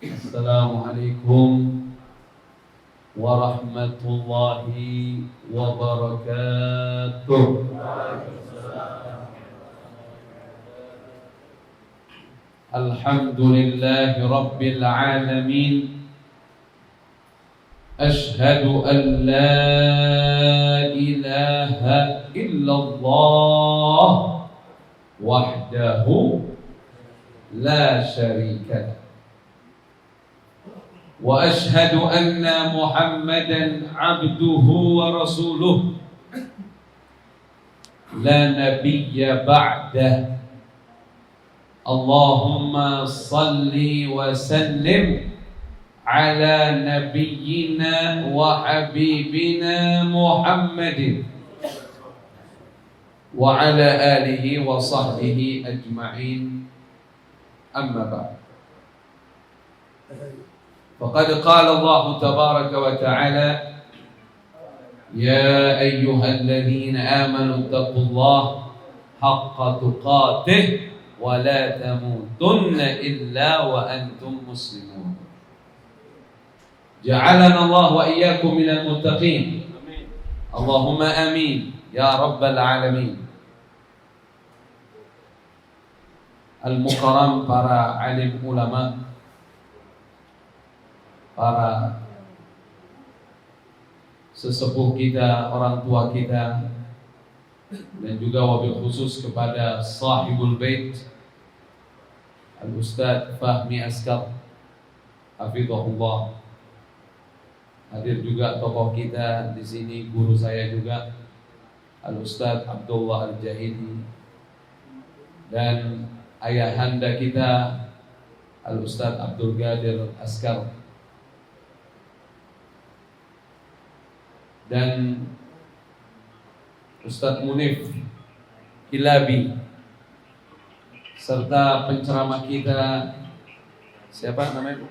Assalamualaikum warahmatullahi wabarakatuh. Alhamdulillahi rabbil alamin. Ashhadu an la ilaha illallah wahdahu la syarika lah. Wa ashhadu anna Muhammadan abduhu wa rasuluh la nabiyya ba'dah. Allahumma salli wa sallim ala nabiyyina wa habibina Muhammadin wa ala alihi wa sahbihi ajma'in. Amma ba'd. فقد قال الله تبارك وتعالى يا أيها الذين آمنوا اتقوا الله حق تقاته ولا تموتن إلا وأنتم مسلمون. جعلنا الله وإياكم من المتقين. اللهم آمين يا رب العالمين. Al-Mukarram, para alim ulama, para sesepuh kita, orang tua kita, dan juga wabil khusus kepada sahibul bait Al-Ustadz Fahmi Askar hafizahullah. Hadir juga tokoh kita di sini, guru saya juga Al-Ustadz Abdullah Al-Jahidi, dan ayahanda kita Al-Ustadz Abdul Qadir Askar, dan Ustadz Munif Kilabi, serta penceramah kita, siapa namanya?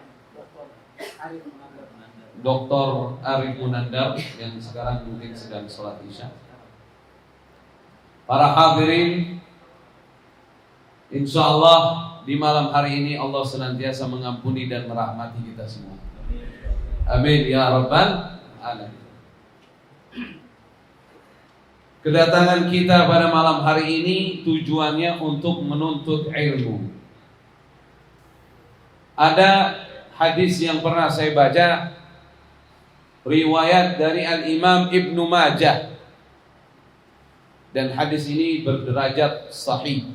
Dr. Arif Munandar, yang sekarang mungkin sedang sholat isya. Para hadirin, insyaallah di malam hari ini Allah senantiasa mengampuni dan merahmati kita semua. Amin ya rabbal alamin. Kedatangan kita pada malam hari ini tujuannya untuk menuntut ilmu. Ada hadis yang pernah saya baca, riwayat dari Al-Imam Ibnu Majah, dan hadis ini berderajat sahih.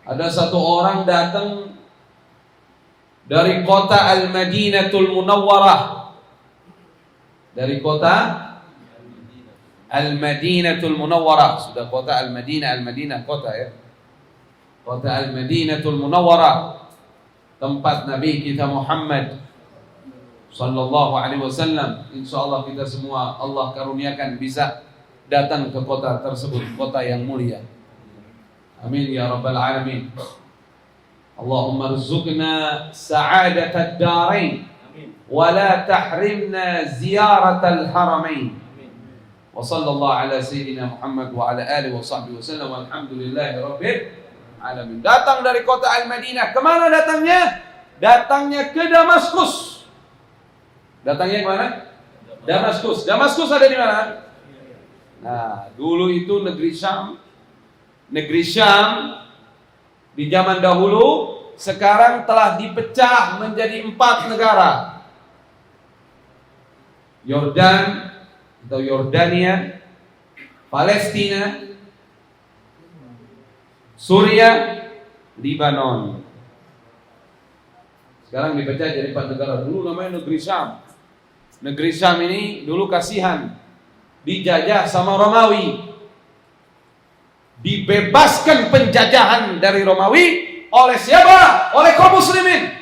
Ada satu orang datang dari kota Al-Madinatul Munawwarah, dari kota Al-Madinatul Munawwarah. Sudah kota Al-Madinah, Al-Madinah kota ya. Kota Al-Madinatul Munawwarah, tempat Nabi kita Muhammad sallallahu alaihi wasallam. Insyaallah kita semua Allah karuniakan bisa datang ke kota tersebut, kota yang mulia. Amin ya rabbal alamin. Allahumma rzuqna sa'adatad darain wa la tahrimna ziyaratal haramain. Wa sallallahu ala sayyidina Muhammad wa ala alihi wa sahbihi wasallam, walhamdulillahi rabbil alamin. Datang dari kota Al-Madinah. Kemana datangnya? Datangnya ke Damaskus. Datangnya kemana? Damaskus. Damaskus ada di mana? Nah, dulu itu negeri Syam. Negeri Syam di zaman dahulu sekarang telah dipecah menjadi 4 negara. Yordan atau Yordania, Palestina, Suriah, Lebanon. Sekarang dipecah jadi 4 negara. Dulu namanya negeri Syam. Negeri Syam ini dulu kasihan, dijajah sama Romawi. Dibebaskan penjajahan dari Romawi oleh siapa? Oleh kaum muslimin.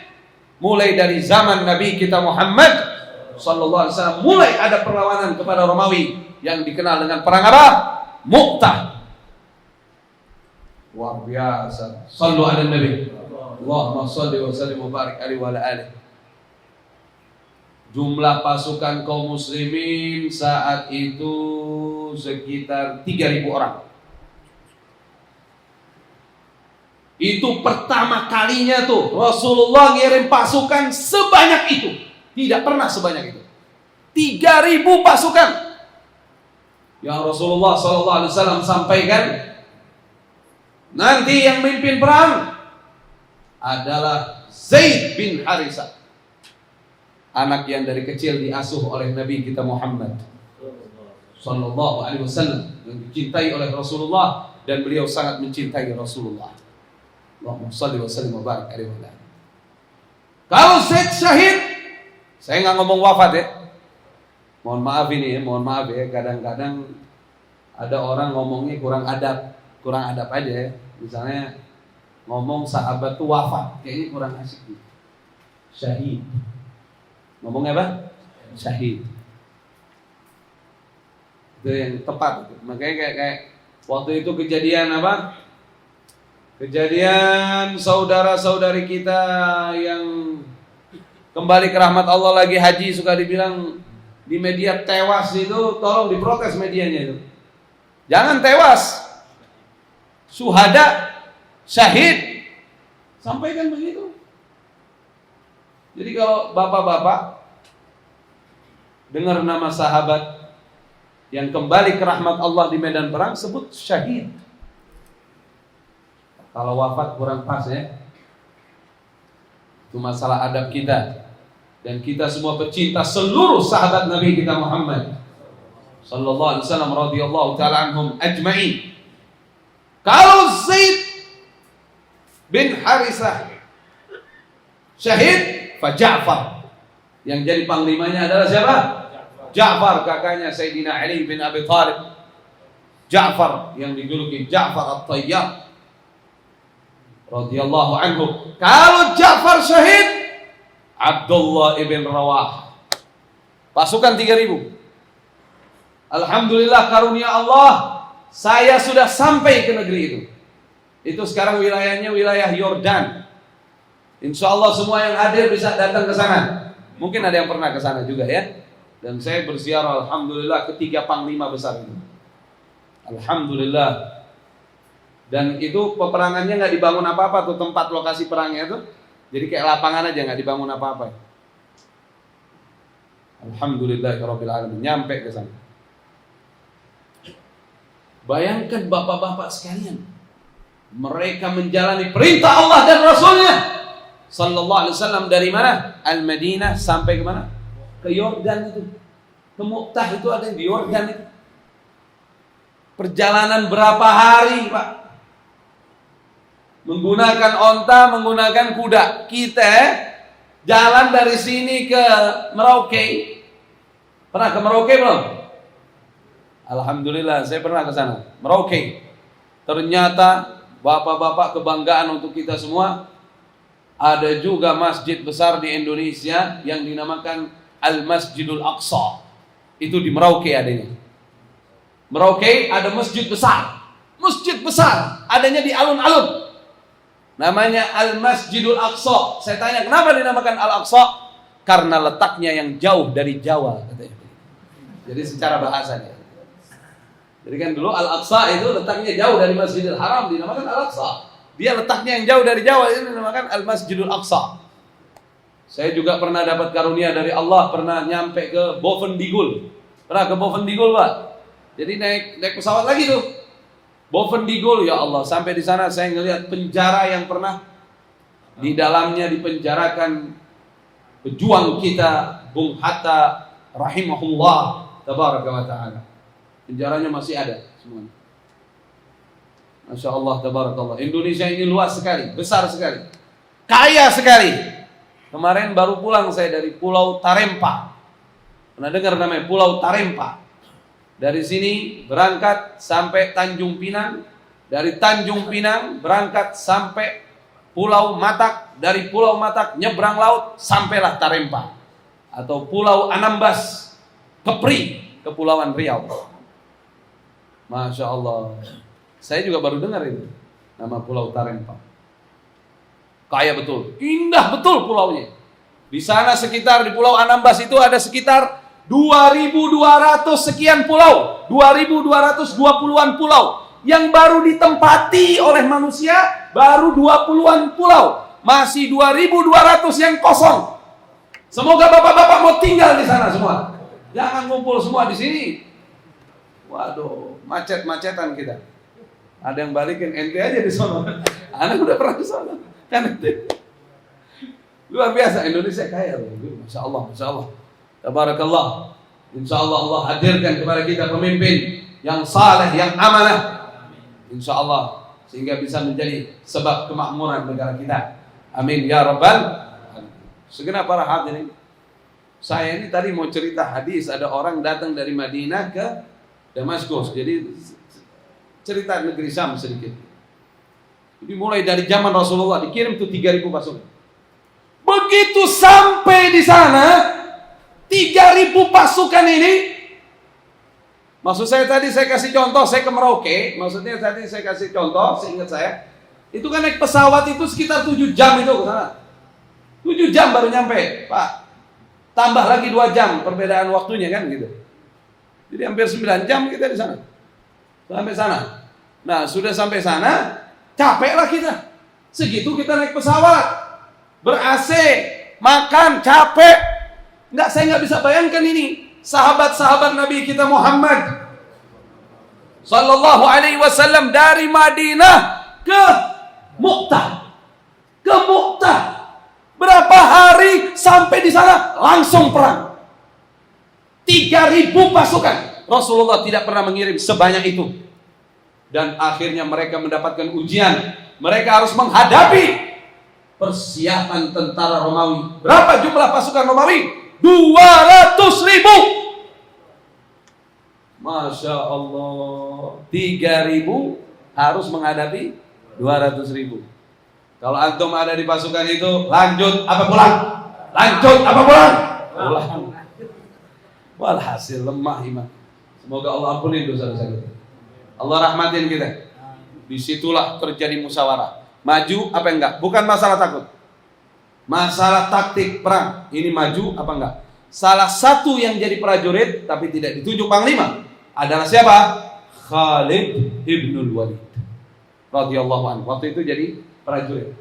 Mulai dari zaman Nabi kita Muhammad sallallahu alaihi wasallam, mulai ada perlawanan kepada Romawi yang dikenal dengan perang apa? Mu'tah. Luar biasa. Sallu ala Nabi. Allahumma salli wa sallim wa barik alaihi wa ala alihi. Jumlah pasukan kaum muslimin saat itu sekitar 3.000 orang. Itu pertama kalinya tuh Rasulullah ngirim pasukan sebanyak itu. Tidak pernah sebanyak itu. 3.000 pasukan. Yang Rasulullah SAW sampaikan, nanti yang memimpin perang adalah Zaid bin Harisah, anak yang dari kecil diasuh oleh Nabi kita Muhammad Sallallahu Alaihi Wasallam, yang dicintai oleh Rasulullah dan beliau sangat mencintai Rasulullah. Allahumma salli wa sallim wa barik alaihi wa sallam. Kalau Zaid syahid, saya nggak ngomong wafat ya. Mohon maaf ini ya, mohon maaf ya. Kadang-kadang ada orang ngomongnya kurang adab aja ya. Misalnya ngomong sahabat tuh wafat, kayaknya kurang asik gitu. Syahid. Ngomongnya apa? Syahid. Itu yang tepat. Makanya kayak waktu itu kejadian apa? Kejadian saudara-saudari kita yang kembali ke rahmat Allah lagi haji, suka dibilang di media tewas itu, tolong diprotes medianya itu. Jangan tewas. Syuhada, syahid. Sampaikan begitu. Jadi kalau bapak-bapak dengar nama sahabat yang kembali ke rahmat Allah di medan perang, sebut syahid. Kalau wafat kurang pas ya. Itu masalah adab kita. Dan kita semua pecinta seluruh sahabat Nabi kita Muhammad Sallallahu Alaihi Wasallam radhiyallahu ta'ala anhum ajma'in. Kalau Zaid bin Harisah syahid, fa Ja'far. Yang jadi panglimanya adalah siapa? Ja'far, kakaknya Sayyidina Ali bin Abi Thalib. Ja'far yang dijuluki Ja'far At-Tayyar radhiyallahu anhu. Kalau Ja'far syahid, Abdullah ibn Rawah. Pasukan 3.000. Alhamdulillah karunia Allah, saya sudah sampai ke negeri itu. Itu sekarang wilayahnya wilayah Yordan. Insya Allah semua yang hadir bisa datang ke sana. Mungkin ada yang pernah ke sana juga ya. Dan saya berziarah alhamdulillah ketiga panglima besar itu. Alhamdulillah. Dan itu peperangannya nggak dibangun apa-apa tuh, tempat lokasi perangnya itu. Jadi kayak lapangan aja, nggak dibangun apa-apa. Alhamdulillahirabbil alamin, nyampe ke sana. Bayangkan bapak-bapak sekalian, mereka menjalani perintah Allah dan Rasulnya Sallallahu Alaihi Wasallam dari mana? Al-Madinah sampai ke mana? Ke Yordan itu. Ke Mu'tah itu ada di Yordan itu. Perjalanan berapa hari Pak? Menggunakan onta, menggunakan kuda. Kita jalan dari sini ke Merauke. Pernah ke Merauke belum? Alhamdulillah saya pernah ke sana. Merauke. Ternyata bapak-bapak kebanggaan untuk kita semua. Ada juga masjid besar di Indonesia yang dinamakan Al-Masjidul Aqsa. Itu di Merauke adanya. Merauke ada masjid besar. Masjid besar adanya di alun-alun. Namanya Al-Masjidul Aqsa. Saya tanya kenapa dinamakan Al-Aqsa? Karena letaknya yang jauh dari Jawa katanya. Jadi secara bahasanya. Jadi kan dulu Al-Aqsa itu letaknya jauh dari Masjidil Haram, dinamakan Al-Aqsa. Dia letaknya yang jauh dari Jawa, itu dinamakan Al-Masjidul Aqsa. Saya juga pernah dapat karunia dari Allah, pernah nyampe ke Bovendigul. Pernah ke Bovendigul Pak? Jadi naik pesawat lagi tuh. Bovendigul, ya Allah, sampai di sana saya ngelihat penjara yang pernah di dalamnya dipenjarakan pejuang kita Bung Hatta rahimahullah tabaraka wa ta'ala. Penjaranya masih ada semuanya. Masya Allah tabarakallah. Indonesia ini luas sekali, besar sekali, kaya sekali. Kemarin baru pulang saya dari Pulau Tarempa. Pernah dengar namanya Pulau Tarempa? Dari sini berangkat sampai Tanjung Pinang, dari Tanjung Pinang berangkat sampai Pulau Matak, dari Pulau Matak nyebrang laut sampailah Tarempa atau Pulau Anambas, Kepri, Kepulauan Riau. Masya Allah. Saya juga baru dengar itu nama Pulau Tarempa. Kaya betul, indah betul pulaunya. Di sana sekitar di Pulau Anambas itu ada sekitar 2.200 sekian pulau, 2.220-an pulau yang baru ditempati oleh manusia baru 20-an pulau. Masih 2.200 yang kosong. Semoga bapak-bapak mau tinggal di sana semua. Jangan ngumpul semua di sini. Waduh, macet-macetan kita. Ada yang balikin ente aja di sana. Anak udah pernah di sana. Kan ente. Luar biasa, Indonesia kaya loh. Masya Allah, Masya Allah. Tabarakallah. Insya Allah Allah hadirkan kepada kita pemimpin yang saleh, yang amanah. Insya Allah sehingga bisa menjadi sebab kemakmuran negara kita. Amin ya rabbal alamin. Segenap para hadirin, saya ini tadi mau cerita hadis, ada orang datang dari Madinah ke Damaskus. Jadi cerita negeri Syam sedikit. Jadi mulai dari zaman Rasulullah dikirim tuh 3.000 pasukan. Begitu sampai di sana 3.000 pasukan ini, maksud saya tadi saya kasih contoh, saya ke Merauke, maksudnya tadi saya kasih contoh, seingat saya, itu kan naik pesawat itu sekitar 7 jam itu ke sana. 7 jam baru nyampe, Pak. Tambah lagi 2 jam perbedaan waktunya kan gitu. Jadi hampir 9 jam kita di sana. Sampai sana. Nah, sudah sampai sana, capeklah kita. Segitu kita naik pesawat. Ber-AC, makan, capek. Saya nggak bisa bayangkan ini. Sahabat-sahabat Nabi kita Muhammad Sallallahu Alaihi Wasallam dari Madinah ke Mu'tah. Berapa hari sampai di sana langsung perang. 3.000 pasukan. Rasulullah tidak pernah mengirim sebanyak itu. Dan akhirnya mereka mendapatkan ujian. Mereka harus menghadapi persiapan tentara Romawi. Berapa jumlah pasukan Romawi? 200.000. Masya Allah. 3.000 harus menghadapi 200.000. Kalau antum ada di pasukan itu, lanjut apa pulang? Lanjut apa pulang? Pulang. Walhasil lemah iman. Semoga Allah ampuni dosa-dosa kita. Allah rahmatin kita. Disitulah terjadi musyawarah. Maju apa enggak? Bukan masalah takut. Masalah taktik perang. Ini maju apa enggak? Salah satu yang jadi prajurit tapi tidak ditunjuk panglima adalah siapa? Khalid ibnul Walid radhiyallahu anhu. Waktu itu jadi prajurit.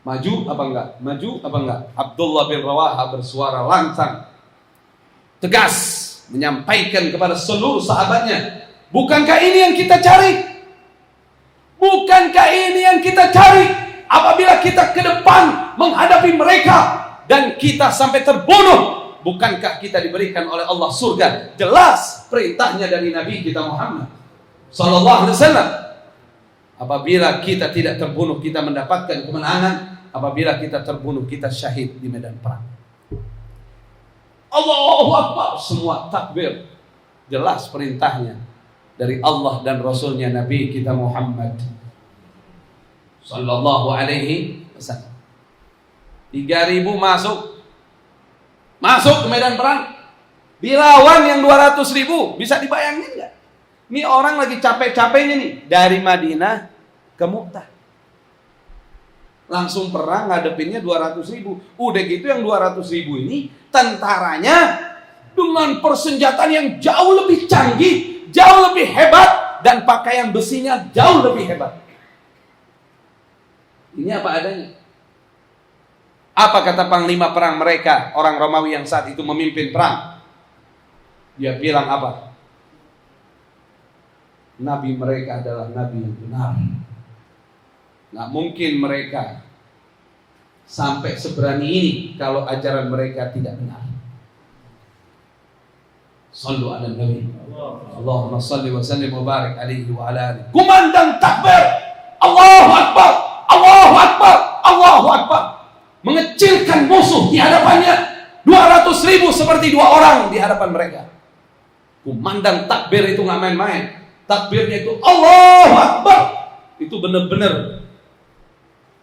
Maju apa enggak? Maju apa enggak? Abdullah bin Rawaha bersuara lantang, tegas menyampaikan kepada seluruh sahabatnya, bukankah ini yang kita cari? Bukankah ini yang kita cari? Apabila kita ke depan menghadapi mereka dan kita sampai terbunuh, bukankah kita diberikan oleh Allah surga? Jelas perintahnya dari Nabi kita Muhammad Sallallahu Alaihi Wasallam. Apabila kita tidak terbunuh, kita mendapatkan kemenangan. Apabila kita terbunuh, kita syahid di medan perang. Allahu Akbar. Semua takbir. Jelas perintahnya dari Allah dan Rasulnya Nabi kita Muhammad Sallallahu Alaihi Wasallam. 3.000 masuk ke medan perang. Dilawan yang 200.000. Bisa dibayangin nggak? Ini orang lagi capek-capeknya nih dari Madinah ke Mu'tah. Langsung perang ngadepinnya 200.000. Udah gitu yang 200.000 ini tentaranya dengan persenjataan yang jauh lebih canggih, jauh lebih hebat, dan pakaian besinya jauh lebih hebat. Ini apa adanya. Apa kata panglima perang mereka, orang Romawi yang saat itu memimpin perang? Dia bilang apa? Nabi mereka adalah nabi yang benar. Nggak mungkin mereka sampai seberani ini kalau ajaran mereka tidak benar. Sallu ala Nabi. Allahumma salli wa sallim wa barik alaihi wa ala alihi. Kumandang takbir. Allahu Akbar. Allahu Akbar. Allahu Akbar. Mengecilkan musuh di hadapannya. 200.000 seperti 2 orang di hadapan mereka. Kumandang takbir itu nggak main-main. Takbirnya itu Allahu Akbar. Itu benar-benar.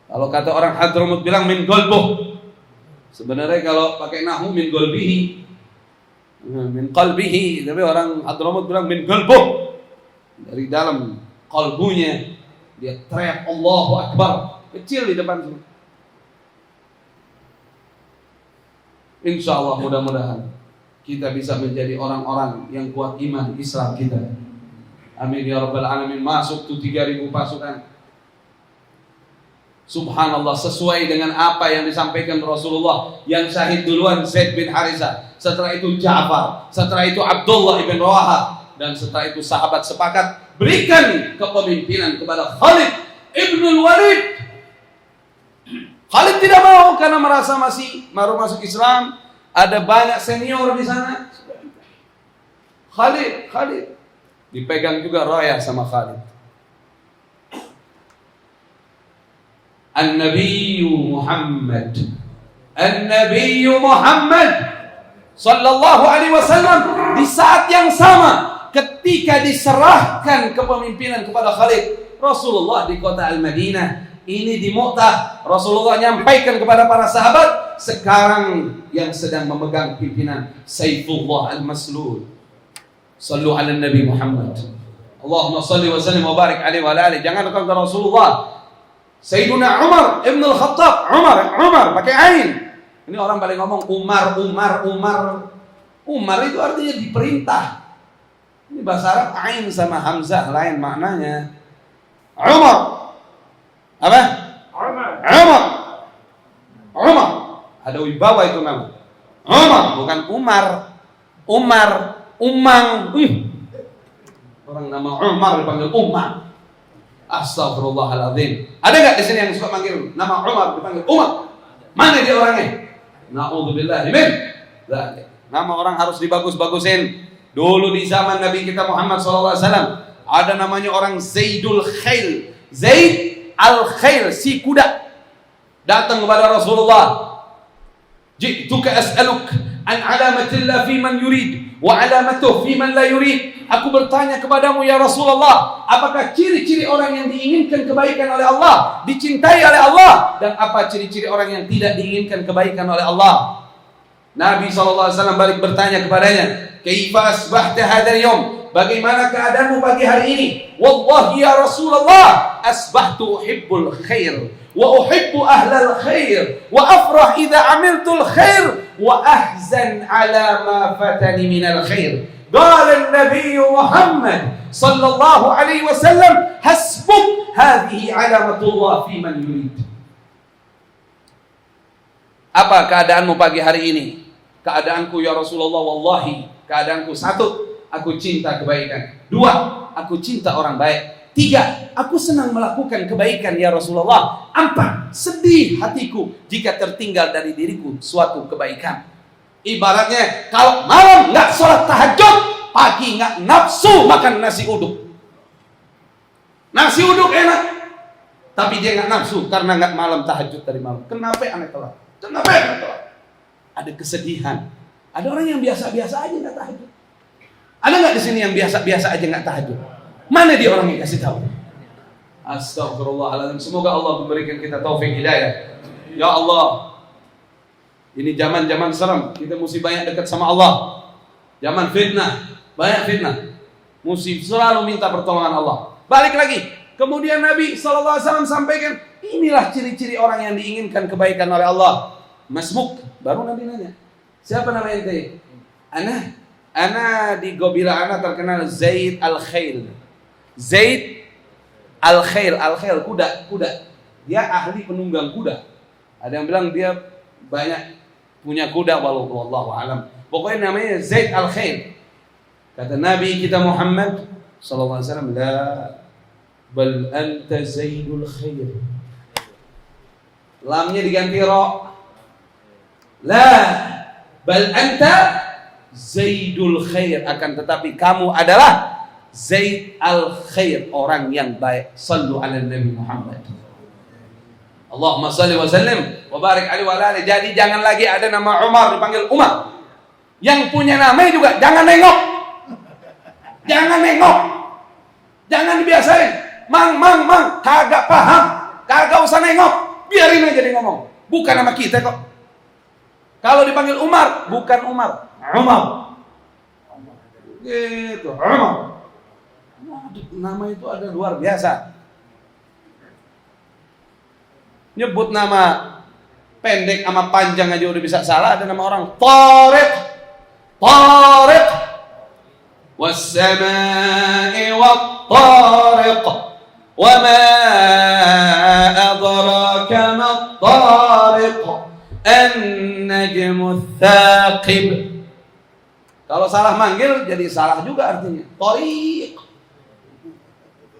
Kalau kata orang Hadramut bilang min golbuh. Sebenarnya kalau pakai nahu min golbihi, min qalbihi. Tapi orang Hadramut bilang min golbuh. Dari dalam kalbunya dia teriak Allahu Akbar. Kecil di depan sini. Insya Allah mudah-mudahan kita bisa menjadi orang-orang yang kuat iman Islam kita. Amin ya rabbal alamin. Masuk tuh 3.000 pasukan. Subhanallah, sesuai dengan apa yang disampaikan Rasulullah. Yang syahid duluan Zaid bin Harisah, setelah itu Ja'far, setelah itu Abdullah ibn Rawaha, dan setelah itu sahabat sepakat berikan kepemimpinan kepada Khalid ibn Walid. Khalid tidak mau karena merasa masih baru masuk Islam, ada banyak senior di sana. Khalid dipegang juga raya sama Khalid. An-Nabiyyu Muhammad sallallahu alaihi wasallam di saat yang sama ketika diserahkan kepemimpinan kepada Khalid, Rasulullah di kota Al-Madinah. Ini di Mu'tah, Rasulullah nyampaikan kepada para sahabat, sekarang yang sedang memegang pimpinan Saifullah Al-Maslul. Sallu ala Nabi Muhammad. Allahumma salli wa sallim wa barik alaihi wa alihi. Jangan kata Rasulullah. Sayyiduna Umar Ibn Al-Khattab. Umar pakai ain. Ini orang paling ngomong Umar itu artinya diperintah. Ini bahasa Arab ain sama hamzah lain maknanya. Umar. Apa? Umar. Ada wibawa itu nama. Umar bukan Umar. Umang. Orang nama Umar dipanggil Umar. Astagfirullahaladzim. Ada nggak di sini yang suka manggil nama Umar dipanggil Umar? Mana dia orangnya? Na'udzubillah min dzalik. Nama orang harus dibagus-bagusin. Dulu di zaman Nabi kita Muhammad SAW ada namanya orang Zaidul Khail. Zaid al-Khail, si kuda, datang kepada Rasulullah. Ji'tuka as'aluk an alamatillah fi man yurid wa alamatuh fi man la yurid. Aku bertanya kepadamu ya Rasulullah, apakah ciri-ciri orang yang diinginkan kebaikan oleh Allah, dicintai oleh Allah, dan apa ciri-ciri orang yang tidak diinginkan kebaikan oleh Allah? Nabi SAW balik bertanya kepadanya, kaifa asbahta hadzal yawm? Bagaimana keadaanmu pagi hari ini? Wallahi ya Rasulullah, asbahtu uhibbul khair wa uhibbu ahlal khair wa afrah idza amiltul khair wa ahzan ala ma fatani minal khair. Qala an-nabiy Muhammad sallallahu alaihi wasallam, hasbuk hadhihi alamatullah fi man yurid. Apa keadaanmu pagi hari ini? Keadaanku ya Rasulullah, wallahi keadaanku satu, aku cinta kebaikan. Dua, aku cinta orang baik. Tiga, aku senang melakukan kebaikan ya Rasulullah. Empat, sedih hatiku jika tertinggal dari diriku suatu kebaikan. Ibaratnya kalau malam nggak sholat tahajud, pagi nggak nafsu makan nasi uduk. Nasi uduk enak, tapi dia nggak nafsu karena nggak malam tahajud dari malam. Kenapa aneh telat? Ada kesedihan. Ada orang yang biasa-biasa aja nggak tahajud. Ada nggak di sini yang biasa-biasa aja nggak tahajud? Mana dia orang yang kasih tahu? Astagfirullahaladzim. Semoga Allah memberikan kita taufik hidayah. Ya Allah, ini zaman-zaman serem. Kita mesti banyak dekat sama Allah. Zaman fitnah, banyak fitnah. Mesti selalu minta pertolongan Allah. Balik lagi. Kemudian Nabi SAW sampaikan, inilah ciri-ciri orang yang diinginkan kebaikan oleh Allah. Masmuk. Baru Nabi nanya, siapa nama ente? Ana di Gobila ana terkenal Zaid al-Khail. Zaid al-Khail, kuda. Dia ahli penunggang kuda. Ada yang bilang dia banyak punya kuda, wallahu alam. Pokoknya namanya Zaid al-Khail. Kata Nabi kita Muhammad sallallahu alaihi wasallam, la bal anta Zaidul Khair. Lamnya diganti ra. La bal anta Zaidul Khair, akan tetapi kamu adalah Zaid al-Khair, orang yang baik. Sallu ala Nabi Muhammad. Allahumma salli wa sallim wa barik alaihi wa alihi. Jadi jangan lagi ada nama Umar dipanggil Umar. Yang punya nama juga jangan nengok. Jangan dibiasain. Mang, kagak paham, kagak usah nengok. Biarin aja dia ngomong. Bukan nama kita kok. Kalau dipanggil Umar, bukan Umar. Gitu, Umar. Nama itu ada luar biasa. Nyebut nama pendek sama panjang aja udah bisa salah. Ada nama orang Tariq tariq was-samaa'i wat-tariq wa ma adraka mat-tariq an-najmu ats-tsaqib. Kalau salah manggil jadi salah juga artinya. Tariq.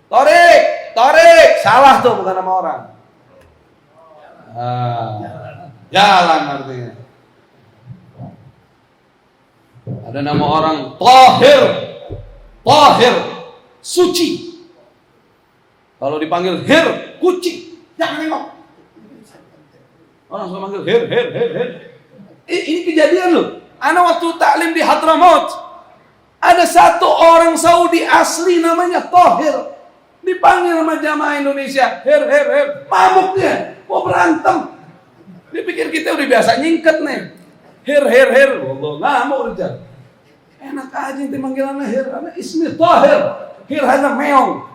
Tarik, salah tuh bukan nama orang. Jalan artinya. Ada nama orang Tahir, suci. Kalau dipanggil Hir, kucing, jangan nengok. Orang suka manggil Hir. Ini kejadian loh. Ana waktu taklim di Hadramaut, ada satu orang Saudi asli namanya Tahir. Dipanggil sama jamaah Indonesia, Hir, mabuk dia, mau berantem. Dia pikir kita udah biasa nyingket nih. Hir. Allah, ngamuk aja. Enak aja yang panggilannya Hir, karena ismi Tahir. Hir hanya meong.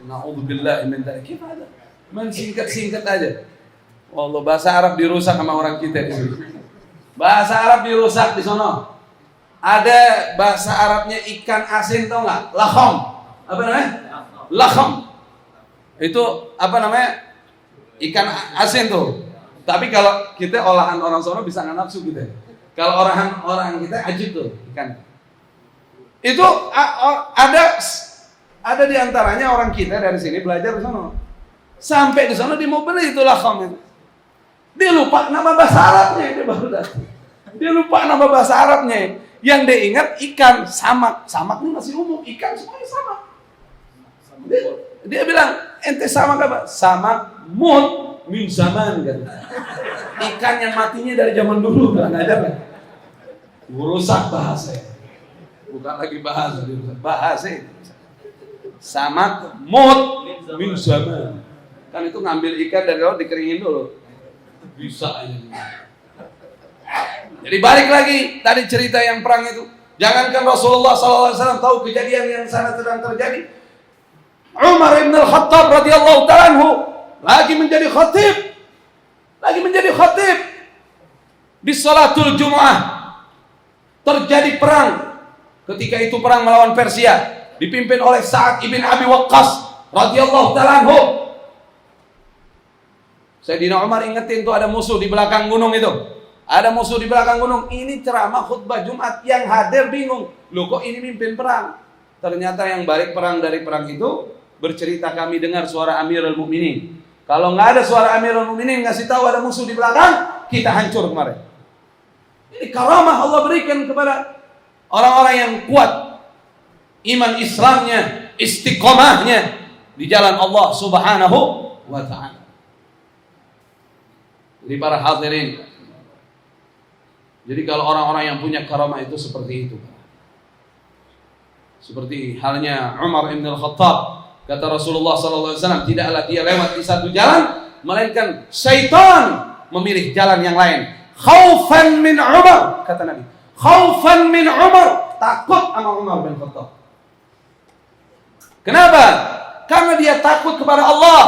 Na'udzubillah min dzalik. Gimana? Main singkat aja. Allah, bahasa Arab dirusak sama orang kita di sini. Bahasa Arab dirusak di sono. Ada bahasa Arabnya ikan asin, tau nggak? Laham. Apa namanya? Laham. Itu apa namanya? Ikan asin tuh. Tapi kalau kita olahan orang sono bisa nggak nafsu gitu. Kalau orang kita ajib tuh ikan. Itu ada di antaranya orang kita dari sini belajar di sono. Sampai di sono dia mau beli itu laham itu. Dia lupa nama bahasa Arabnya, dia baru datang. Dia lupa nama bahasa Arabnya. Yang dia ingat ikan, samak. Samak ini masih umum, ikan semuanya sama. Dia bilang, ente sama apa? Samak mut min zaman kan. Ikan yang matinya dari zaman dulu kan aja kan. Merusak bahasa. Bukan lagi bahasa, bahasa. Samak mut min zaman. Kan itu ngambil ikan dari laut dikeringin dulu. Bisa aja. Jadi balik lagi tadi cerita yang perang itu. Jangankan Rasulullah SAW tahu kejadian yang sana sedang terjadi. Umar ibn al-Khattab radhiyallahu ta'ala anhu lagi menjadi khatib di salatul Jumu'ah. Terjadi perang. Ketika itu perang melawan Persia dipimpin oleh Sa'ad ibn Abi Waqqas radhiyallahu ta'ala anhu. Sayyidina Umar ingetin tuh ada musuh di belakang gunung itu. Ada musuh di belakang gunung. Ini ceramah khutbah Jumat, yang hadir bingung. Loh kok ini mimpin perang? Ternyata yang balik perang dari perang itu bercerita, kami dengar suara Amirul Mukminin. Kalau nggak ada suara Amirul Mukminin ngasih tahu ada musuh di belakang, kita hancur kemarin. Ini karamah Allah berikan kepada orang-orang yang kuat iman Islamnya, istiqomahnya di jalan Allah Subhanahu wa ta'ala. Jadi para hadirin, jadi kalau orang-orang yang punya karamah itu seperti itu. Seperti halnya Umar ibn al-Khattab. Kata Rasulullah SAW, tidaklah dia lewat di satu jalan, melainkan syaitan memilih jalan yang lain. Khaufan min Umar, kata Nabi. Khaufan min Umar, takut sama Umar bin Khattab. Kenapa? Karena dia takut kepada Allah.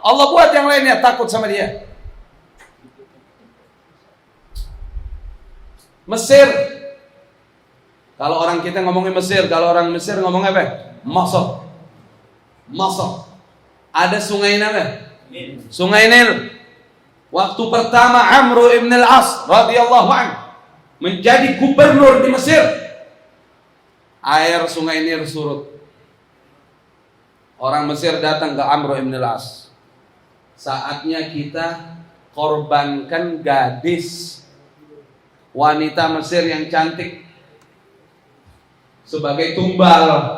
Allah buat yang lainnya takut sama dia. Mesir. Kalau orang kita ngomongin Mesir, kalau orang Mesir ngomong apa? Masr. Ada sungai apa? Sungai Nil. Waktu pertama Amr ibn al-As radhiyallahu anhu menjadi gubernur di Mesir, air sungai Nil surut. Orang Mesir datang ke Amr ibn al-As. Saatnya kita korbankan gadis wanita Mesir yang cantik sebagai tumbal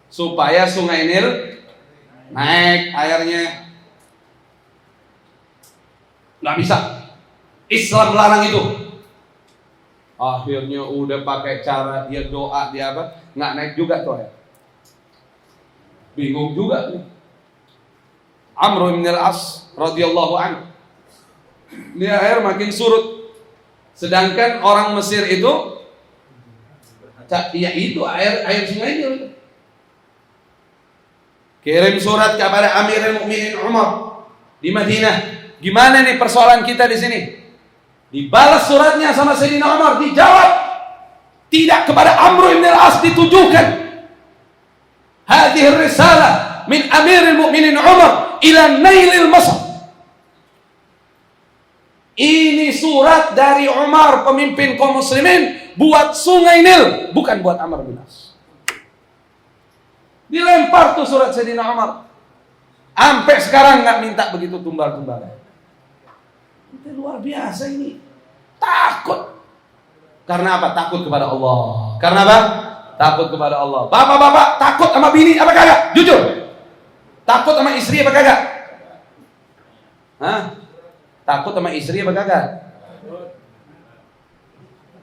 supaya sungai Nil naik airnya. Nggak bisa, Islam larang itu. Akhirnya udah pakai cara dia doa, dia apa, nggak naik juga tuh air. Bingung juga nih Amr bin al-As radhiyallahu anhu. Dia air makin surut, sedangkan orang Mesir itu ya itu air sungai Nil. Kirim surat kepada Amirul Mukminin Umar di Madinah. Gimana nih persoalan kita di sini? Dibalas suratnya sama Sayyidina Umar, dijawab tidak kepada Amr bin al-As ditujukan. Hadhihi risalah min Amiril Mukminin Umar ila Nailil Masar. Ini surat dari Umar, pemimpin kaum muslimin, buat Sungai Nil, bukan buat Amr bin As. Dilempar tuh surat Sayyidina Umar. Sampai sekarang nggak minta begitu tumbal-tumbalan. Itu luar biasa ini. Takut. Karena apa? Takut kepada Allah. Karena apa? Takut kepada Allah. Bapak-bapak takut sama bini apa kagak? Jujur. Takut sama istri apa kagak? Hah? Takut sama istri apa kagak?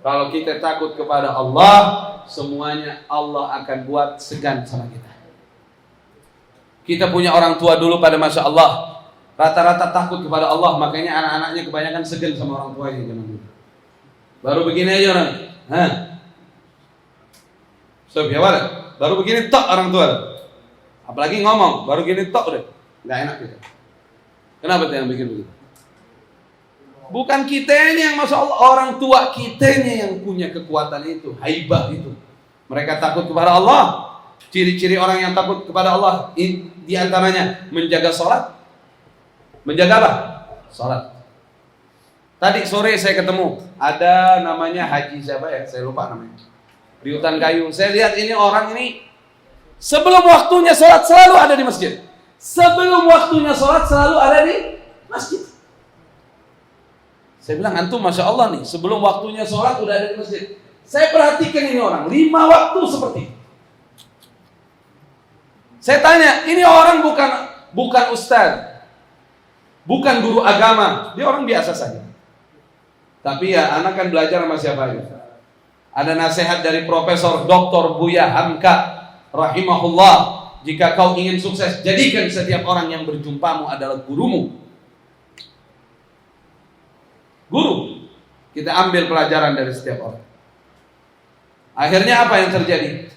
Kalau kita takut kepada Allah, semuanya Allah akan buat segan sama kita. Kita punya orang tua dulu pada Masya Allah, rata-rata takut kepada Allah, makanya anak-anaknya kebanyakan segan sama orang tuanya zaman dulu. Baru begini aja orang, baru begini tok orang tua, apalagi ngomong, baru gini tok udah, nggak enak gitu. Kenapa tuh yang bikin begitu? Bukan kitanya yang Masya Allah, orang tua kitanya yang punya kekuatan itu, haibah itu. Mereka takut kepada Allah. Ciri-ciri orang yang takut kepada Allah di antaranya menjaga sholat. Menjaga apa? Sholat. Tadi sore saya ketemu, ada namanya Haji siapa ya? Saya lupa namanya. Di hutan kayu. Saya lihat ini orang ini sebelum waktunya sholat selalu ada di masjid. Sebelum waktunya sholat selalu ada di masjid. Saya bilang, antum Masya Allah nih, sebelum waktunya sholat udah ada di masjid. Saya perhatikan ini orang, 5 waktu seperti ini. Saya tanya, ini orang bukan ustaz, bukan guru agama, dia orang biasa saja. Tapi ya, anak kan belajar sama siapa aja. Ada nasihat dari Profesor Dr. Buya Hamka rahimahullah, jika kau ingin sukses, jadikan setiap orang yang berjumpamu adalah gurumu. Guru, kita ambil pelajaran dari setiap orang. Akhirnya apa yang terjadi?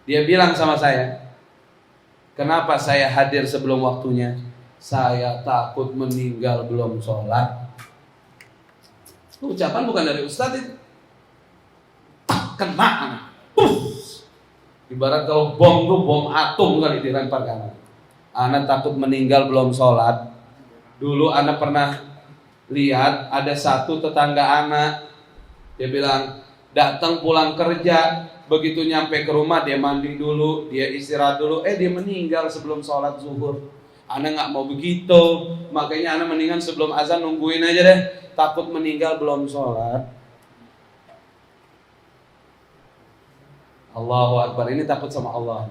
Dia bilang sama saya, kenapa saya hadir sebelum waktunya? Saya takut meninggal belum sholat. Ucapan bukan dari ustaz itu. Kena. Ibarat kalau bom tuh bom atom kali dilempar ke anak. Anak takut meninggal belum sholat. Dulu anak pernah lihat ada satu tetangga anak. Dia bilang, datang pulang kerja, begitu nyampe ke rumah dia mandi dulu, dia istirahat dulu, dia meninggal sebelum sholat zuhur. Anak nggak mau begitu, makanya anak mendingan sebelum azan nungguin aja deh, takut meninggal belum sholat. Allahu Akbar, ini takut sama Allah.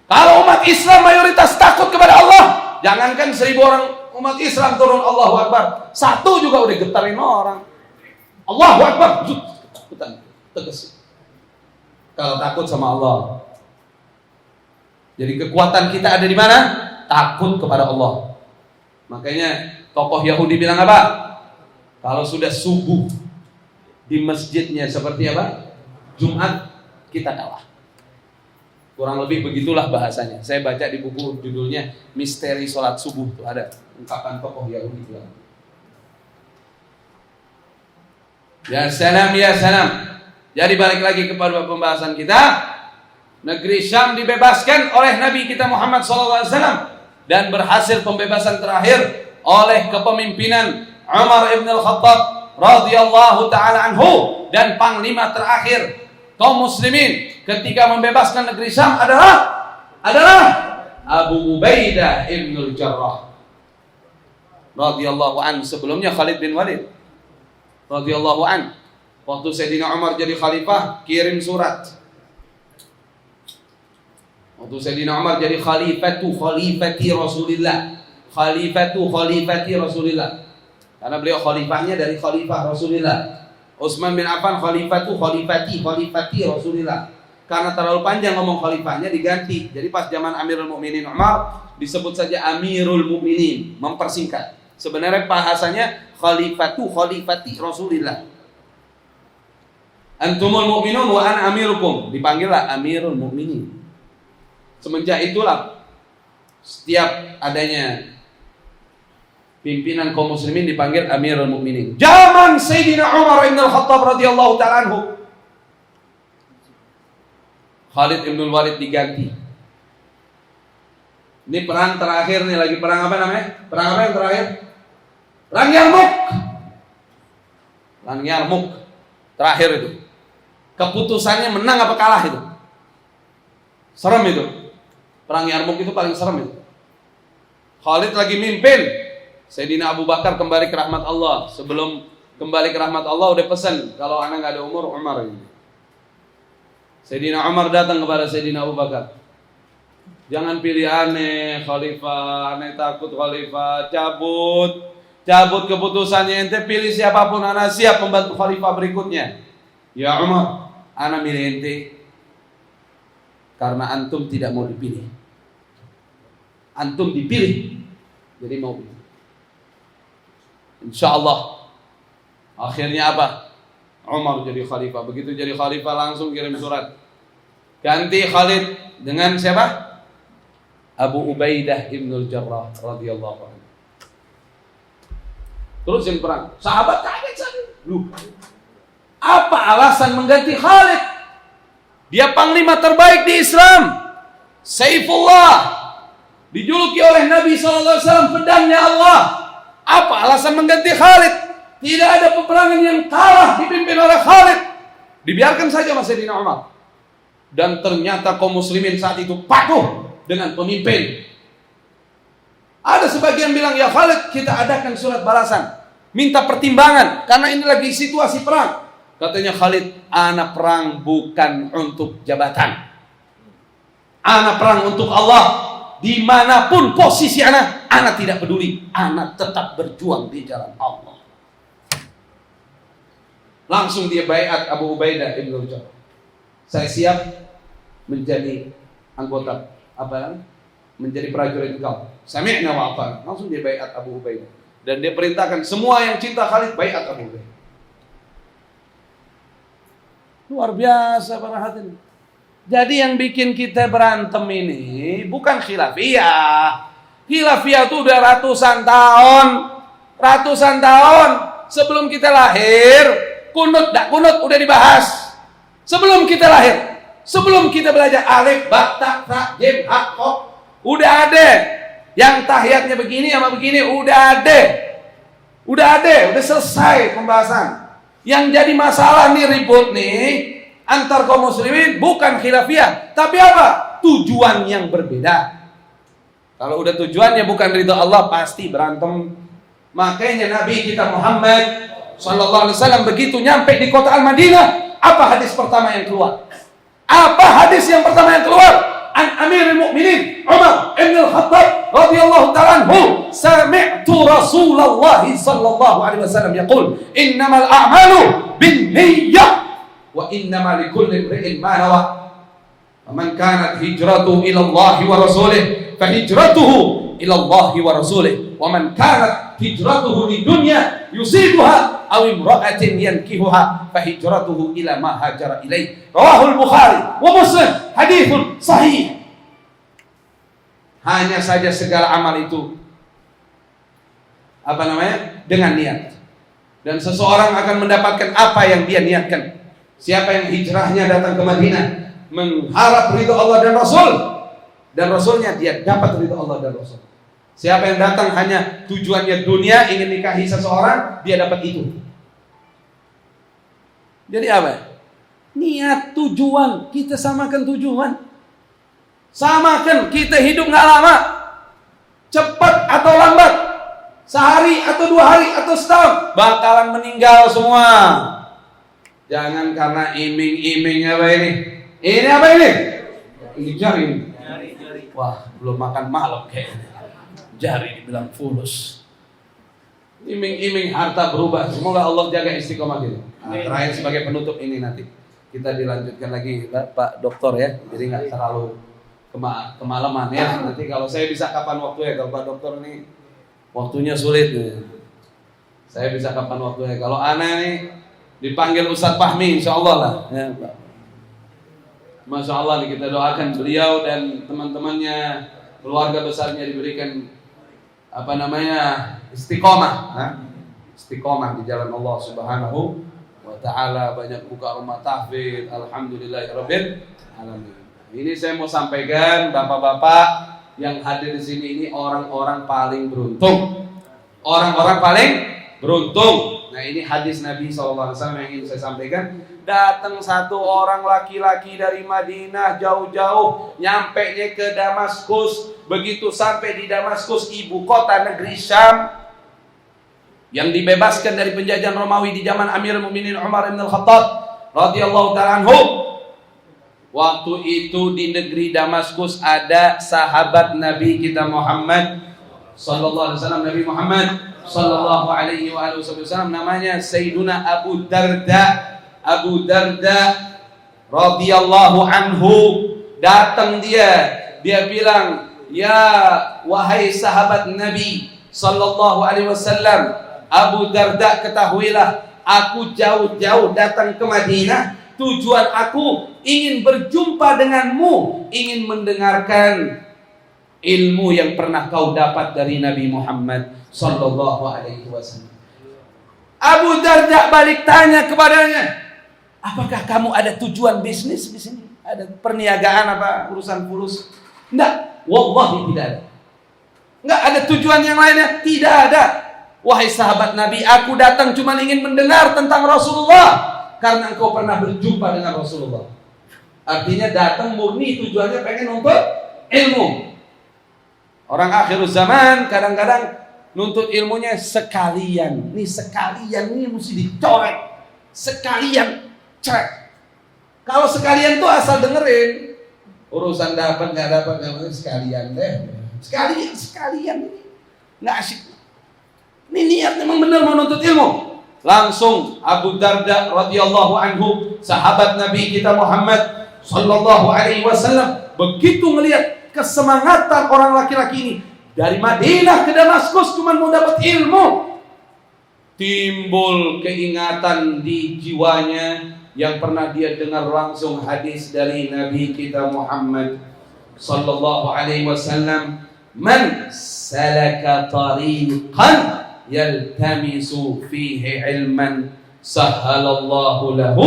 Kalau umat Islam mayoritas takut kepada Allah, jangankan 1000 orang umat Islam turun Allahu Akbar, 1 juga udah getarin orang. Allahu Akbar, ketakutan, tegas. Kalau takut sama Allah. Jadi kekuatan kita ada di mana? Takut kepada Allah. Makanya tokoh Yahudi bilang apa? Kalau sudah subuh di masjidnya seperti apa? Jumat, kita kalah. Kurang lebih begitulah bahasanya. Saya baca di buku judulnya Misteri Sholat Subuh, itu ada ungkapan tokoh Yahudi bilang. Ya salam, ya salam. Jadi balik lagi kepada pembahasan kita. Negeri Syam dibebaskan oleh Nabi kita Muhammad SAW dan berhasil pembebasan terakhir oleh kepemimpinan Umar ibn al-Khattab radhiyallahu ta'ala anhu, dan panglima terakhir kaum muslimin ketika membebaskan negeri Syam adalah Abu Ubaidah ibn al-Jarrah radhiyallahu anhu. Sebelumnya Khalid bin Walid radhiyallahu anhu. Waktu Sayyidina Umar jadi khalifah, kirim surat. Waktu Sayyidina Umar jadi khalifati Rasulillah. Khalifati Rasulillah. Karena beliau khalifahnya dari khalifah Rasulillah. Utsman bin Affan khalifati Rasulillah. Karena terlalu panjang ngomong khalifahnya diganti. Jadi pas zaman Amirul Mukminin Umar disebut saja Amirul Mukminin, mempersingkat. Sebenarnya bahasanya khalifati Rasulillah. Antumul mu'minun wa ana amirukum. Dipanggillah Amirul Mukminin. Semenjak itulah setiap adanya Pimpinan kaum muslimin dipanggil Amirul Mukminin. Zaman Sayyidina Umar bin Al-Khattab radhiyallahu ta'ala anhu, Khalid bin Walid diganti. Ini perang terakhir nih, lagi perang apa namanya? Perang apa yang terakhir? Perang Yarmuk. Perang Yarmuk terakhir itu. Keputusannya menang apa kalah itu. Serem itu. Perang Yarmuk itu paling serem itu. Khalid lagi mimpin. Sayyidina Abu Bakar kembali ke rahmat Allah. Sebelum kembali ke rahmat Allah udah pesan, kalau anak nggak ada umur, Umar ini. Sayyidina Umar datang kepada Sayyidina Abu Bakar. Jangan pilih aneh, khalifah. Aneh takut khalifah. Cabut keputusannya. Ente pilih siapapun, anak siap membantu khalifah berikutnya. Ya Umar, anak milih ente karena antum tidak mau dipilih. Antum dipilih, jadi mau pilih. Insya Allah. Akhirnya apa? Umar jadi khalifah. Begitu jadi khalifah langsung kirim surat. Ganti Khalid dengan siapa? Abu Ubaidah Ibnul Jarrah radhiyallahu anhu. Terusin perang. Sahabat kaget saja. Lu, apa alasan mengganti Khalid? Dia panglima terbaik di Islam. Saifullah. Dijuluki oleh Nabi SAW pedangnya Allah. Apa alasan mengganti Khalid? Tidak ada peperangan yang kalah dipimpin oleh Khalid. Dibiarkan saja sama Sayyidina Umar. Dan ternyata kaum muslimin saat itu patuh dengan pemimpin. Ada sebagian bilang, ya Khalid, kita adakan surat balasan, minta pertimbangan, karena ini lagi situasi perang. Katanya Khalid, ana perang bukan untuk jabatan. Ana perang untuk Allah. Dimanapun posisi anak tidak peduli. Anak tetap berjuang di jalan Allah. Langsung dia baiat Abu Ubaidah Ibnul Jarrah. Saya siap menjadi anggota menjadi prajurit engkau. Sami'na wa ata'na. Langsung dia baiat Abu Ubaidah. Dan dia perintahkan semua yang cinta Khalid baiat Abu Ubaidah. Luar biasa para hadirin. Jadi yang bikin kita berantem ini bukan khilafiyah. Khilafiyah itu udah ratusan tahun sebelum kita lahir. Kunut dak kunut udah dibahas sebelum kita lahir. Sebelum kita belajar alif, ba, ta, sa, jim, ha, kha, udah ada. Yang tahiyatnya begini sama begini udah ada, udah selesai pembahasan. Yang jadi masalah nih, ribut nih antar kaum muslimin bukan khilafiyah, tapi apa? Tujuan yang berbeda. Kalau udah tujuannya bukan ridha Allah, pasti berantem. Makanya Nabi kita Muhammad sallallahu alaihi wasallam begitu nyampe di kota Al-Madinah, apa hadis pertama yang keluar? Apa hadis yang pertama yang keluar? An Amirul Mukminin Umar bin Al-Khattab radhiyallahu ta'ala anhu, sami'tu Rasulullah sallallahu alaihi wasallam yaqul, innamal a'malu binniyah wa innama likulli imri'in ma nawa. Faman kanat hijratuhu ila Allah wa rasulih fa hijratuhu ila Allah wa rasulih wa man kanat hijratuhu lidunya yusibuha aw imra'atin yankihuha fa hijratuhu ila ma hajara ilaih. Rawahul Bukhari wa Muslim, haditsun sahih. Hanya saja segala amal itu dengan niat. Dan seseorang akan mendapatkan apa yang dia niatkan. Siapa yang hijrahnya datang ke Madinah mengharap ridha Allah dan Rasul, dan Rasulnya, dia dapat ridha Allah dan Rasul. Siapa yang datang hanya tujuannya dunia, ingin nikahi seseorang, dia dapat itu. Jadi apa? Niat, tujuan. Kita samakan tujuan. Samakan, kita hidup gak lama, cepat atau lambat, sehari atau 2 hari atau setahun, bakalan meninggal semua. Jangan karena iming-iming apa ini? Ini apa ini? Ini jari. Wah, belum makan malam kayaknya. Jari dibilang fulus. Iming-iming harta berubah. Semoga Allah jaga istiqomah kita. Nah, terakhir sebagai penutup ini nanti kita dilanjutkan lagi Pak Dokter ya. Jadi nggak terlalu kemalaman ya. Nanti kalau saya bisa kapan waktunya, kalau Pak Dokter ini waktunya sulit. Saya bisa kapan waktunya. Kalau aneh nih dipanggil Ustadz Fahmi, insya Allah lah. Ya, Masya Allah nih, kita doakan beliau dan teman-temannya, keluarga besarnya diberikan istiqomah, istiqomah di jalan Allah Subhanahu wa ta'ala, banyak buka rumah tahfidz. Alhamdulillahirabbil alamin. Ini saya mau sampaikan, bapak-bapak yang hadir di sini ini orang-orang paling beruntung. Orang-orang paling beruntung. Nah, ini hadis Nabi SAW yang ingin saya sampaikan. Datang satu orang laki-laki dari Madinah jauh-jauh, nyampainya ke Damaskus. Begitu sampai di Damaskus, ibu kota negeri Syam, yang dibebaskan dari penjajahan Romawi di zaman Amirul Mukminin Umar bin Al-Khattab radhiyallahu ta'ala anhu. Waktu itu di negeri Damaskus ada sahabat Nabi kita Muhammad sallallahu alaihi wasallam, Nabi Muhammad sallallahu alaihi wasallam, namanya Sayyiduna Abu Darda. Abu Darda radhiyallahu anhu, datang dia bilang, "Ya wahai sahabat Nabi sallallahu alaihi wasallam, Abu Darda, ketahuilah aku jauh-jauh datang ke Madinah. Tujuan aku ingin berjumpa denganmu, ingin mendengarkan ilmu yang pernah kau dapat dari Nabi Muhammad sallallahu alaihi wasallam." Abu Darda balik tanya kepadanya, "Apakah kamu ada tujuan bisnis di sini? Ada perniagaan apa, urusan fulus?" "Enggak, wallahi tidak ada." "Enggak ada tujuan yang lainnya?" "Tidak ada. Wahai sahabat Nabi, aku datang cuma ingin mendengar tentang Rasulullah karena engkau pernah berjumpa dengan Rasulullah." Artinya datang murni tujuannya pengen nuntut ilmu. Orang akhir zaman kadang-kadang nuntut ilmunya sekalian. Sekalian ini mesti dicorek. Sekalian cek. Kalau sekalian tuh asal dengerin, urusan dapat nggak dapat sekalian deh. Sekalian ini nggak asik. Ini niat memang benar mau nuntut ilmu. Langsung Abu Darda radhiyallahu anhu, sahabat Nabi kita Muhammad sallallahu alaihi wasallam, begitu melihat kesemangatan orang laki-laki ini dari Madinah ke Damaskus cuma mau dapat ilmu, timbul keingatan di jiwanya yang pernah dia dengar langsung hadis dari Nabi kita Muhammad sallallahu alaihi wasallam, "Man salaka tariqan yaltamisu fihi ilman sahhalallahu lahu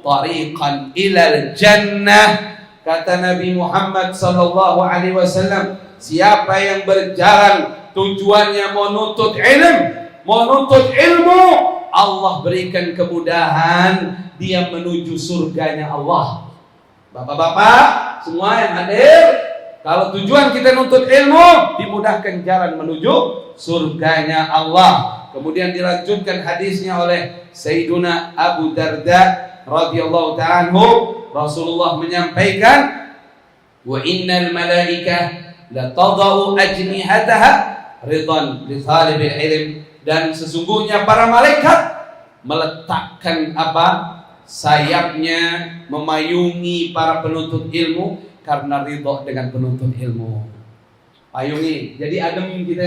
tariqan ilal jannah." Kata Nabi Muhammad sallallahu alaihi wasallam, siapa yang berjalan tujuannya mau nuntut ilmu, Allah berikan kemudahan dia menuju surganya Allah. Bapak-bapak semua yang hadir, kalau tujuan kita nuntut ilmu, dimudahkan jalan menuju surganya Allah. Kemudian dilanjutkan hadisnya oleh Sayyiduna Abu Darda radhiyallahu ta'ala anhu. Rasulullah menyampaikan, "Wa innal malaikah la tadau ajnihataha ridan li talibil ilm." Dan sesungguhnya para malaikat meletakkan sayapnya memayungi para penuntut ilmu karena ridho dengan penuntut ilmu. Payungi. Jadi adem kita,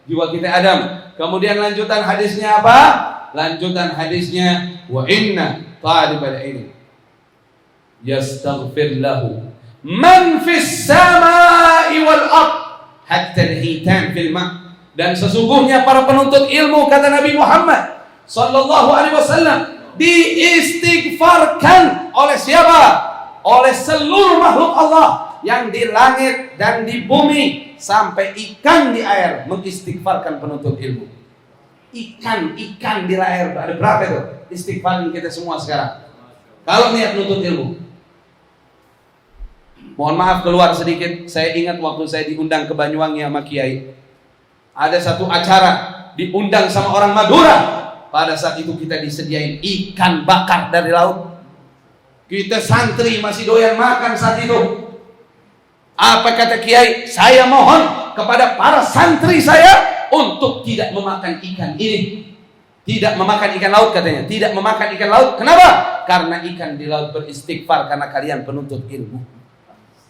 jiwa kita adem. Kemudian lanjutan hadisnya apa? Lanjutan hadisnya, "Wa inna talibal ilm yastaghfir lahu man fis samai wal ard hatta al-hitan fil ma." Dan sesungguhnya para penuntut ilmu, kata Nabi Muhammad sallallahu alaihi wasallam, diistighfarkan oleh siapa? Oleh seluruh makhluk Allah yang di langit dan di bumi, sampai ikan di air mengistighfarkan penuntut ilmu. Ikan di air, ada berapa itu istighfarin kita semua sekarang kalau niat nuntut ilmu? Mohon maaf keluar sedikit, saya ingat waktu saya diundang ke Banyuwangi sama Kiai, ada satu acara diundang sama orang Madura. Pada saat itu kita disediain ikan bakar dari laut. Kita santri masih doyan makan saat itu. Apa kata Kiai? "Saya mohon kepada para santri saya untuk tidak memakan ikan ini." Tidak memakan ikan laut katanya. Tidak memakan ikan laut. Kenapa? Karena ikan di laut beristighfar karena kalian penuntut ilmu.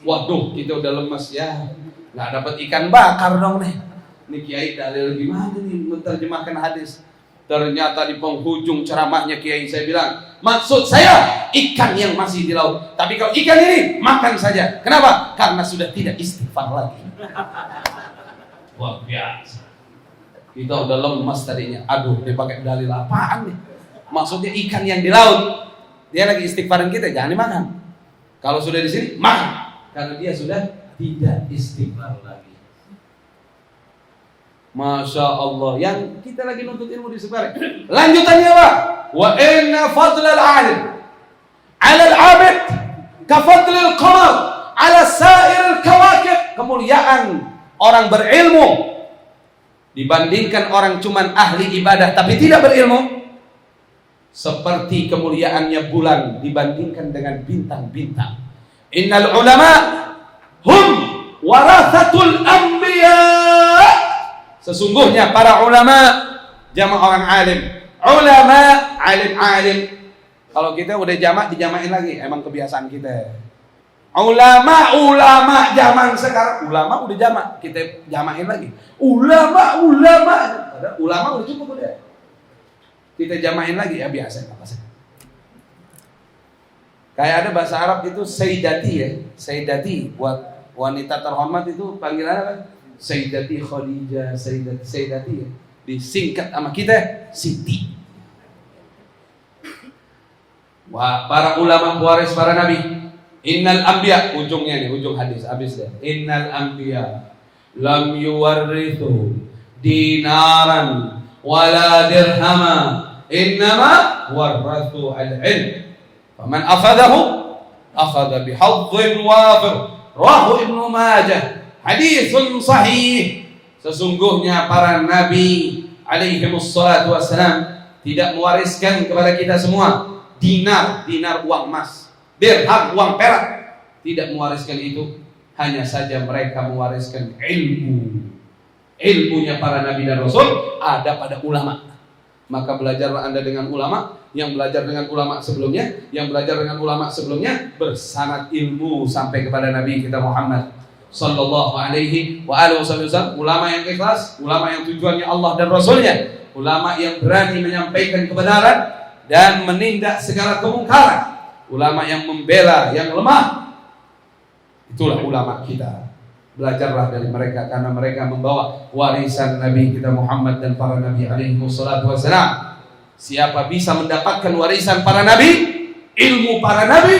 Waduh, kita udah lemes ya. Nggak dapat ikan bakar dong nih. Ini Kiai dalil gimana nih menerjemahkan hadis? Ternyata di penghujung ceramahnya Kiai saya bilang, "Maksud saya ikan yang masih di laut. Tapi kalau ikan ini makan saja." Kenapa? Karena sudah tidak istighfar lagi. Wah, biasa. Kita udah lemas tadinya. Aduh, dia pakai dalil apaan nih? Maksudnya ikan yang di laut. Dia lagi istighfarin kita, jangan dimakan. Kalau sudah di sini, makan. Karena dia sudah tidak istighfar lagi. Masya Allah. Yang kita lagi nuntut ilmu disebar. Lanjutannya apa? Wa inna fadlal alim 'ala al-'abid ka fadlil qamar 'ala sa'iril kawakib. Kemuliaan orang berilmu dibandingkan orang cuman ahli ibadah tapi tidak berilmu, seperti kemuliaannya bulan dibandingkan dengan bintang-bintang. Innal ulama hum warathatul anbiya. Sesungguhnya para ulama jamak orang alim. Ulama, alim. Kalau kita udah jamak dijamain lagi, emang kebiasaan kita. Ulama zaman sekarang, ulama udah jamak, kita jamain lagi. Ulama. Padahal ulama udah cukup udah. Kita jamain lagi ya biasa. Kayak ada bahasa Arab itu Sayyidati ya. Sayyidati buat wanita terhormat itu panggilannya apa? Sayyidati Khadijah, Sayyidati ya. Disingkat sama kita Siti. Wah, para ulama pewaris para nabi. Innal anbiya, ujungnya nih, ujung hadis habis deh. Innal anbiya lam yuwarrithu dinaran wala dirhama, innama warathu al-ilm. Faman akhadahu akhadha bihadhin wafir. Rawahu Ibnu Majah. Haditsun sahih. Sesungguhnya para nabi alaihi wassalatu wassalam tidak mewariskan kepada kita semua dinar uang emas, dirham uang perak, tidak mewariskan itu. Hanya saja mereka mewariskan ilmunya para nabi dan rasul ada pada ulama. Maka belajarlah Anda dengan ulama, yang belajar dengan ulama sebelumnya, yang belajar dengan ulama sebelumnya bersanad ilmu sampai kepada Nabi kita Muhammad sallallahu alaihi wa alihi wasallam. Ulama yang ikhlas, ulama yang tujuannya Allah dan Rasulnya, ulama yang berani menyampaikan kebenaran dan menindak segala kemungkaran, ulama yang membela yang lemah. Itulah ulama kita. Belajarlah dari mereka karena mereka membawa warisan Nabi kita Muhammad dan para nabi alaihi wassalatu wassalam. Siapa bisa mendapatkan warisan para nabi, ilmu para nabi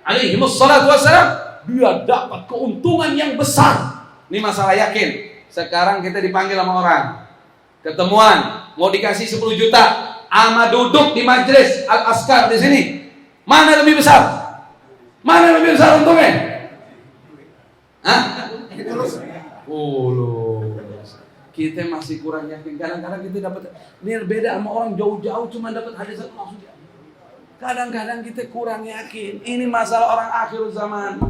alaihi wassalatu wassalam, dia dapat keuntungan yang besar. Ini masalah yakin. Sekarang kita dipanggil sama orang, ketemuan, mau dikasih 10 juta, ama duduk di majelis Al-Askar di sini. Mana lebih besar? Mana lebih besar untungnya? Hah? Kita masih kurang yakin. Kadang-kadang kita dapat, ini beda sama orang jauh-jauh cuma dapat hadis satu langsung. Kadang-kadang kita kurang yakin. Ini masalah orang akhir zaman.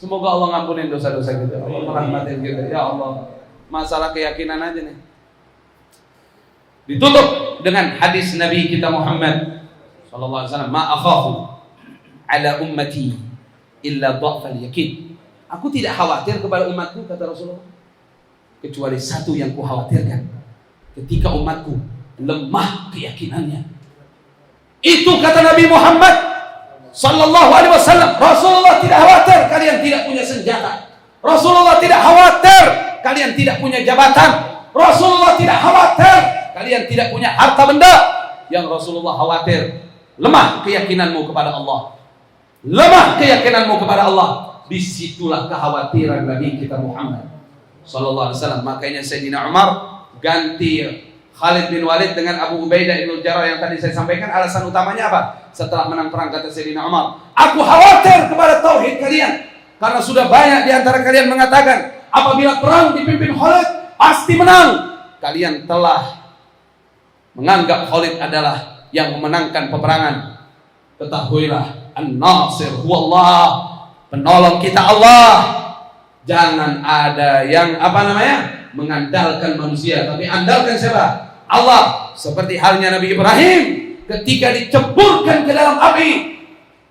Semoga Allah ngampunin dosa-dosa kita. Allah merahmatin kita. Ya Allah, masalah keyakinan aja nih. Ditutup dengan hadis Nabi kita Muhammad sallallahu alaihi wasallam, "Ma akhafu ala ummati illa dha'fal yakin." Aku tidak khawatir kepada umatku, kata Rasulullah, kecuali satu yang kukhawatirkan, ketika umatku lemah keyakinannya. Itu kata Nabi Muhammad sallallahu alaihi wasallam. Rasulullah tidak khawatir kalian tidak punya senjata. Rasulullah tidak khawatir kalian tidak punya jabatan. Rasulullah tidak khawatir kalian tidak punya harta benda. Yang Rasulullah khawatir lemah keyakinanmu kepada Allah. Lemah keyakinanmu kepada Allah. Disitulah kekhawatiran Nabi kita Muhammad sallallahu alaihi wasallam. Makanya Sayyidina Umar ganti Khalid bin Walid dengan Abu Ubaidah bin Jarrah yang tadi saya sampaikan. Alasan utamanya apa? Setelah menang perang, kata Sayyidina Umar, aku khawatir kepada tauhid kalian, karena sudah banyak di antara kalian mengatakan apabila perang dipimpin Khalid pasti menang. Kalian telah menganggap Khalid adalah yang memenangkan peperangan. Ketahuilah, An-Nasir huwallah, penolong kita Allah. Jangan ada yang mengandalkan manusia, tapi andalkan siapa? Allah. Seperti halnya Nabi Ibrahim ketika diceburkan ke dalam api,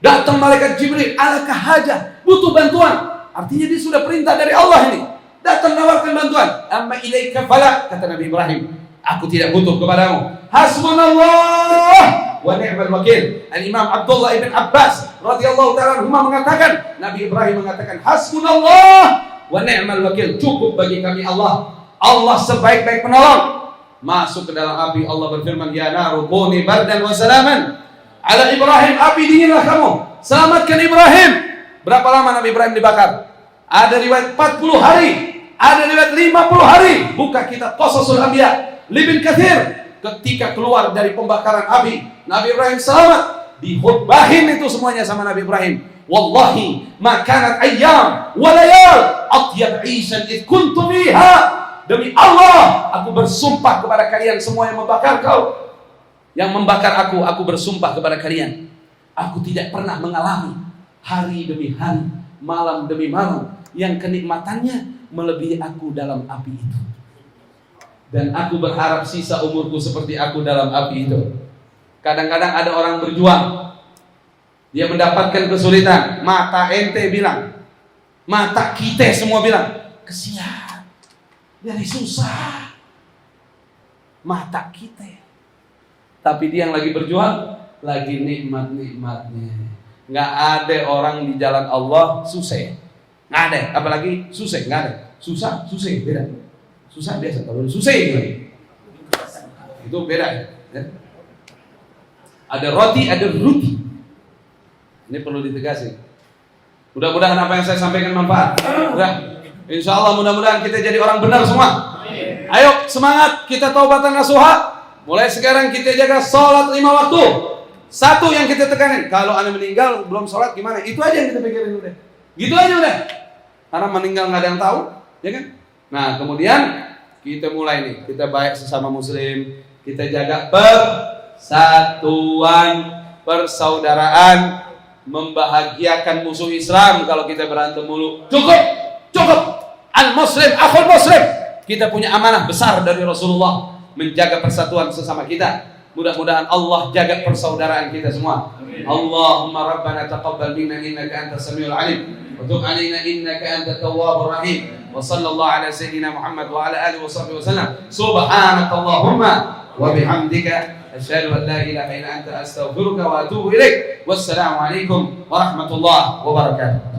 datang malaikat Jibril, alakah hajah, butuh bantuan. Artinya dia sudah perintah dari Allah ini. Datang menawarkan bantuan. Amma ilaika fala, kata Nabi Ibrahim, aku tidak butuh kepadamu. Hasbunallah wa ni'mal wakil. Al-Imam Abdullah ibn Abbas radhiyallahu ta'ala anhuma mengatakan, Nabi Ibrahim mengatakan, hasbunallah wa ni'mal wakil, cukup bagi kami Allah. Allah sebaik-baik penolong. Masuk ke dalam api, Allah berfirman, ya naru kuni bardan wa salaman ala Ibrahim. Api dinginlah kamu, selamatkan Ibrahim. Berapa lama Nabi Ibrahim dibakar? Ada riwayat 40 hari, ada riwayat 50 hari. Buka kitab Qasasul Anbiya Ibnu Katsir. Ketika keluar dari pembakaran api, Nabi Ibrahim selamat. Dihutbahin itu semuanya sama Nabi Ibrahim. Wallahi ma kanat ayyam wa layal atyab 'ishan id kuntu fiha. Demi Allah, aku bersumpah kepada kalian semua yang membakar kau, yang membakar aku bersumpah kepada kalian, aku tidak pernah mengalami hari demi hari, malam demi malam yang kenikmatannya melebihi aku dalam api itu. Dan aku berharap sisa umurku seperti aku dalam api itu. Kadang-kadang ada orang berjuang, dia mendapatkan kesulitan, mata ente bilang, mata kita semua bilang, kesian, dari susah, mata kita. Tapi dia yang lagi berjuang, lagi nikmat-nikmatnya. Nggak ada orang di jalan Allah susah, nggak ada. Apalagi susah, nggak ada. Susah, beda. Susah biasa, kalau susah itu beda ya. Ada roti, ada ruti. Ini perlu ditegaskan. Mudah-mudahan apa yang saya sampaikan manfaat. Insya Allah mudah-mudahan kita jadi orang benar semua. Ayo semangat, kita taubatan nasuha. Mulai sekarang kita jaga sholat 5 waktu. Satu yang kita tekanin, kalau anda meninggal belum sholat gimana? Itu aja yang kita pikirin udah. Gitu aja udah. Karena meninggal nggak ada yang tahu, ya kan? Nah kemudian kita mulai nih, kita baik sesama muslim, kita jaga persatuan, persaudaraan, membahagiakan musuh Islam. Kalau kita berantem mulu, cukup. Al-muslim, akhul muslim. Kita punya amanah besar dari Rasulullah, menjaga persatuan sesama kita. Mudah-mudahan Allah jaga persaudaraan kita semua. Allahumma rabbana taqabbal minna innaka antas samiul alim wa tub alaina innaka antat tawwabur rahim. Wa sallallahu ala sayyidina Muhammad wa ala alihi wa sahbihi wasallam. Subhanakallahumma wa bihamdika asyhadu an la ilaha illa anta astaghfiruka wa atubu ilaik. Wassalamu alaikum warahmatullahi wabarakatuh.